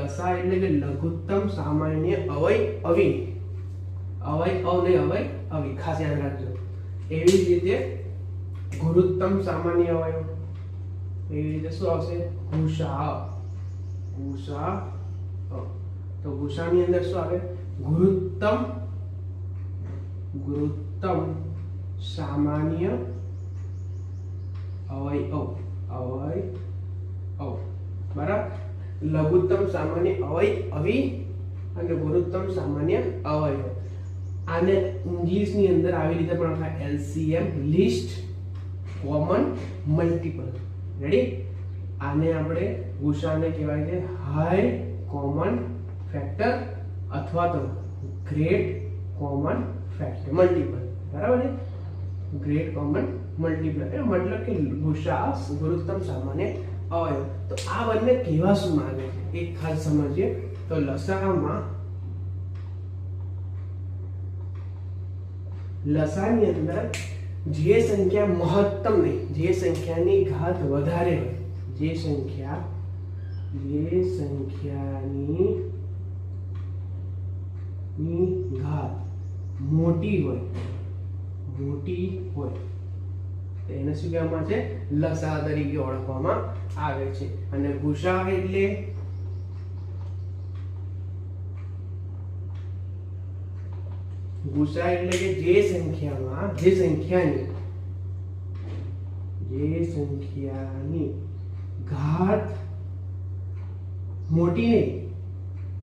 લસા એટલે કે લઘુત્તમ સામાન્ય અવયવી, ખાસ યાદ રાખજો. એવી જ રીતે ગુરુત્તમ સામાન્ય અવયવ, એવી રીતે શું આવશે? ગુસા. તો ગુસાની અંદર શું આવે? ગુરુત્તમ સામાન્ય અવયવ. બરાબર. લઘુત્તમ સામાન્ય અવયવી અને ગુરુત્તમ સામાન્ય અવયવ. આને ઇંગ્લિશની અંદર આવી રીતે પણ લખાય LCM, least common multiple. Ready? આને આપણે ગુસાને કહેવાય છે હાઈ કોમન ફેક્ટર અથવા તો ગ્રેટ કોમન ફેક્ટર મલ્ટીપલ. બરાબર છે? ગ્રેટ કોમન મલ્ટીપલ મતલબ કે ગુસા ગુરુત્તમ સામાન્ય અવયવ. તો આ બંને કેવા શું માંગે છે એક ખાસ સમજીએ. તો લસાની અંદર જે સંખ્યા મહત્તમ નહીં, જે સંખ્યાની ઘાત વધારે હોય, જે સંખ્યાની ઘાત મોટી હોય એને શું કહેવામાં આવે છે? લસા તરીકે ઓળખવામાં આવે છે. અને ગુસા એટલે કે જે સંખ્યાની ઘાત મોટી નહીં